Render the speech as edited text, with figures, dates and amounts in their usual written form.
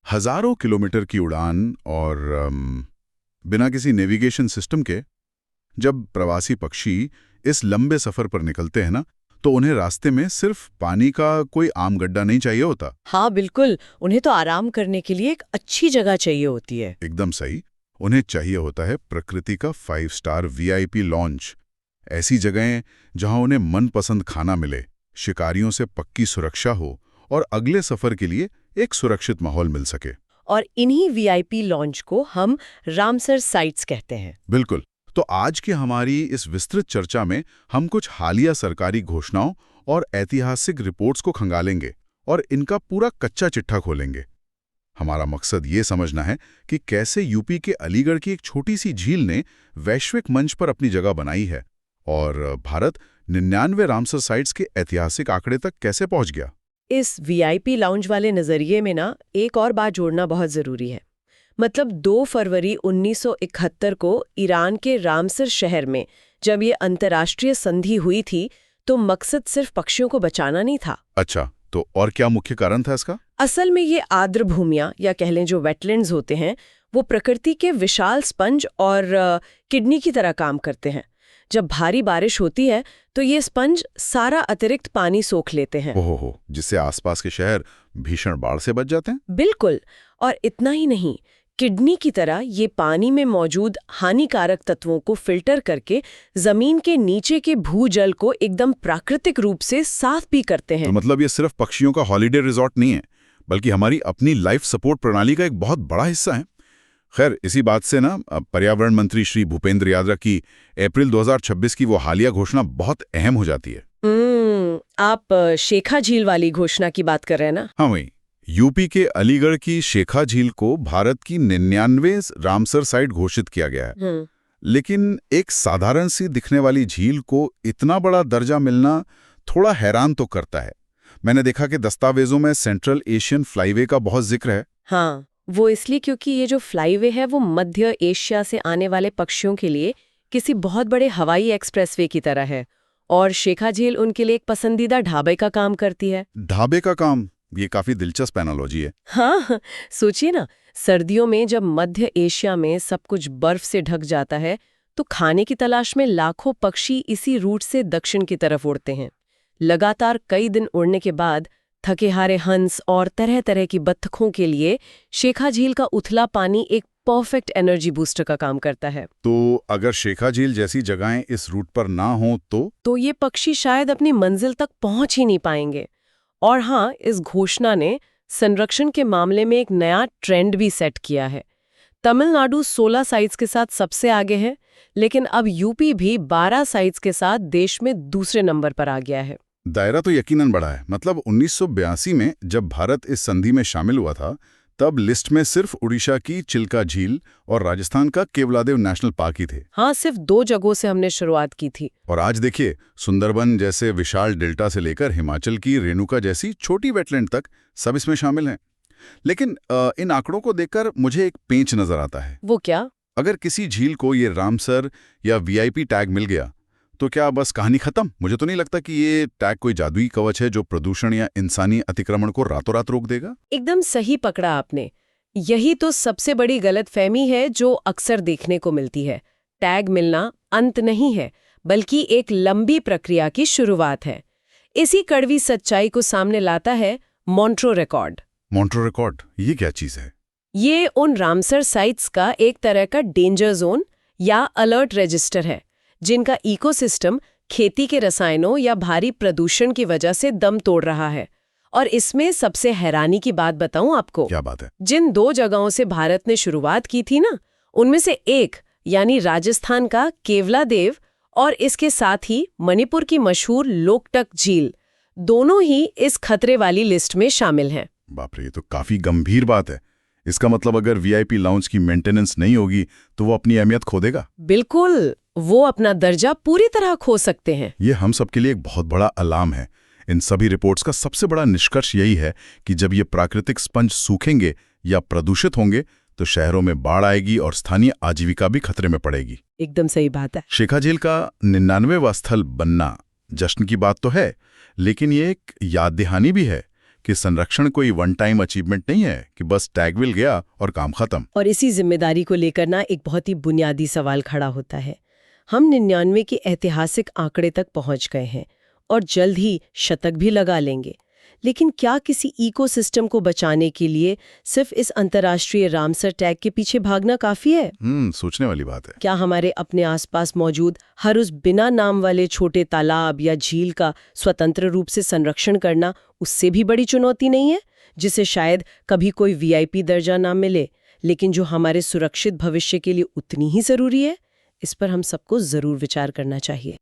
हजारों किलोमीटर की उड़ान और बिना किसी नेविगेशन सिस्टम के जब प्रवासी पक्षी इस लंबे सफर पर निकलते हैं ना, तो उन्हें रास्ते में सिर्फ पानी का कोई आम गड्ढा नहीं चाहिए होता। हाँ बिल्कुल, उन्हें तो आराम करने के लिए एक अच्छी जगह चाहिए होती है। एकदम सही। उन्हें चाहिए होता है प्रकृति का 5 स्टार वीआईपी लॉन्च। ऐसी जगहें जहां उन्हें मनपसंद खाना मिले, शिकारियों से पक्की सुरक्षा हो और अगले सफर के लिए एक सुरक्षित माहौल मिल सके। और इन्हीं वीआईपी लॉन्च को हम रामसर साइट्स कहते हैं। बिल्कुल। तो आज की हमारी इस विस्तृत चर्चा में हम कुछ हालिया सरकारी घोषणाओं और ऐतिहासिक रिपोर्ट्स को खंगालेंगे और इनका पूरा कच्चा चिट्ठा खोलेंगे। हमारा मकसद ये समझना है कि कैसे यूपी के अलीगढ़ की एक छोटी सी झील ने वैश्विक मंच पर अपनी जगह बनाई है और भारत 99 रामसर साइट्स के ऐतिहासिक आंकड़े तक कैसे पहुंच गया। इस वीआईपी लाउंज वाले नजरिए में ना एक और बात जोड़ना बहुत जरूरी है। मतलब 2 फरवरी 1971 को ईरान के रामसर शहर में जब ये अंतर्राष्ट्रीय संधि हुई थी, तो मकसद सिर्फ पक्षियों को बचाना नहीं था। अच्छा, तो और क्या मुख्य कारण था इसका? असल में ये आर्द्र भूमियां या कह लें जो वेटलैंड्स होते हैं, वो प्रकृति के विशाल स्पंज और किडनी की तरह काम करते हैं। जब भारी बारिश होती है तो ये स्पंज सारा अतिरिक्त पानी सोख लेते हैं। ओहो, जिससे आसपास के शहर भीषण बाढ़ से बच जाते हैं। बिल्कुल। और इतना ही नहीं, किडनी की तरह ये पानी में मौजूद हानिकारक तत्वों को फिल्टर करके जमीन के नीचे के भूजल को एकदम प्राकृतिक रूप से साफ भी करते हैं। तो मतलब ये सिर्फ पक्षियों का हॉलिडे रिजॉर्ट नहीं है, बल्कि हमारी अपनी लाइफ सपोर्ट प्रणाली का एक बहुत बड़ा हिस्सा है। खैर, इसी बात से ना पर्यावरण मंत्री श्री भूपेंद्र यादव की अप्रैल 2026 की वो हालिया घोषणा बहुत अहम हो जाती है। आप शेखा झील वाली घोषणा की बात कर रहे हैं ना? हाँ वही। यूपी के अलीगढ़ की शेखा झील को भारत की 99 रामसर साइट घोषित किया गया है। लेकिन एक साधारण सी दिखने वाली झील को इतना बड़ा दर्जा मिलना थोड़ा हैरान तो करता है। मैंने देखा कि दस्तावेजों में सेंट्रल एशियन फ्लाईवे का बहुत जिक्र है। हाँ, वो इसलिए क्योंकि ये जो फ्लाईवे है वो मध्य एशिया से आने वाले पक्षियों के लिए किसी बहुत बड़े हवाई एक्सप्रेसवे की तरह है, और शेखा झील उनके लिए एक पसंदीदा ढाबे का काम करती है। ढाबे का काम? ये काफी दिलचस्प एनालॉजी है। हाँ, सोचिए ना, सर्दियों में जब मध्य एशिया में सब कुछ बर्फ से ढक जाता है, तो खाने की तलाश में लाखों पक्षी इसी रूट से दक्षिण की तरफ उड़ते हैं। लगातार कई दिन उड़ने के बाद थके हारे हंस और तरह तरह की बत्तखों के लिए शेखा झील का उथला पानी एक परफेक्ट एनर्जी बूस्टर का काम करता है। तो अगर शेखा झील जैसी जगहें इस रूट पर ना हो तो ये पक्षी शायद अपनी मंजिल तक पहुंच ही नहीं पाएंगे। और हाँ, इस घोषणा ने संरक्षण के मामले में एक नया ट्रेंड भी सेट किया है। तमिलनाडु 16 साइट्स के साथ सबसे आगे है, लेकिन अब यूपी भी 12 साइट्स के साथ देश में दूसरे नंबर पर आ गया है। दायरा तो यकीनन बड़ा है। मतलब 1982 में जब भारत इस संधि में शामिल हुआ था, तब लिस्ट में सिर्फ उड़ीसा की चिल्का झील और राजस्थान का केवलादेव नेशनल पार्क ही थे। हाँ, सिर्फ 2 जगहों से हमने शुरुआत की थी। और आज देखिए, सुंदरबन जैसे विशाल डेल्टा से लेकर हिमाचल की रेणुका जैसी छोटी वेटलैंड तक सब इसमें शामिल हैं। लेकिन इन आंकड़ों को देखकर मुझे एक पेंच नजर आता है। वो क्या? अगर किसी झील को ये रामसर या वीआईपी टैग मिल गया, तो क्या बस कहानी खत्म? मुझे तो नहीं लगता कि ये टैग कोई जादुई कवच है जो प्रदूषण या इंसानी अतिक्रमण को रातों रात रोक देगा। एकदम सही पकड़ा आपने। यही तो सबसे बड़ी गलतफहमी है जो अक्सर देखने को मिलती है। टैग मिलना अंत नहीं है, बल्कि एक लंबी प्रक्रिया की शुरुआत है। इसी कड़वी सच्चाई को सामने लाता है मॉन्ट्रो रिकॉर्ड। मॉन्ट्रो रिकॉर्ड, ये क्या चीज है? ये उन रामसर साइट्स का एक तरह का डेंजर जोन या अलर्ट रजिस्टर है, जिनका इकोसिस्टम खेती के रसायनों या भारी प्रदूषण की वजह से दम तोड़ रहा है। और इसमें सबसे हैरानी की बात बताऊं आपको। क्या बात है? जिन 2 जगहों से भारत ने शुरुआत की थी ना, उनमें से एक यानी राजस्थान का केवलादेव और इसके साथ ही मणिपुर की मशहूर लोकटक झील, दोनों ही इस खतरे वाली लिस्ट में शामिल हैं। बाप रे, ये तो काफी गंभीर बात है। इसका मतलब अगर वीआईपी लाउंज की मेंटेनेंस नहीं होगी तो वो अपनी अहमियत खो देगा। बिल्कुल, वो अपना दर्जा पूरी तरह खो सकते हैं। ये हम सबके लिए एक बहुत बड़ा अलार्म है। इन सभी रिपोर्ट्स का सबसे बड़ा निष्कर्ष यही है कि जब ये प्राकृतिक स्पंज सूखेंगे या प्रदूषित होंगे, तो शहरों में बाढ़ आएगी और स्थानीय आजीविका भी खतरे में पड़ेगी। एकदम सही बात है। शेखा झील का 99वां स्थल बनना जश्न की बात तो है, लेकिन ये एक याद दहानी भी है कि संरक्षण कोई वन टाइम अचीवमेंट नहीं है कि बस टैग मिल गया और काम खत्म। और इसी जिम्मेदारी को लेकर ना एक बहुत ही बुनियादी सवाल खड़ा होता है। हम 99 के ऐतिहासिक आंकड़े तक पहुंच गए हैं और जल्द ही शतक भी लगा लेंगे, लेकिन क्या किसी इकोसिस्टम को बचाने के लिए सिर्फ इस अंतर्राष्ट्रीय रामसर टैग के पीछे भागना काफी है? सोचने वाली बात है। क्या हमारे अपने आसपास मौजूद हर उस बिना नाम वाले छोटे तालाब या झील का स्वतंत्र रूप से संरक्षण करना उससे भी बड़ी चुनौती नहीं है, जिसे शायद कभी कोई वीआईपी दर्जा ना मिले, लेकिन जो हमारे सुरक्षित भविष्य के लिए उतनी ही जरूरी है? इस पर हम सबको जरूर विचार करना चाहिए।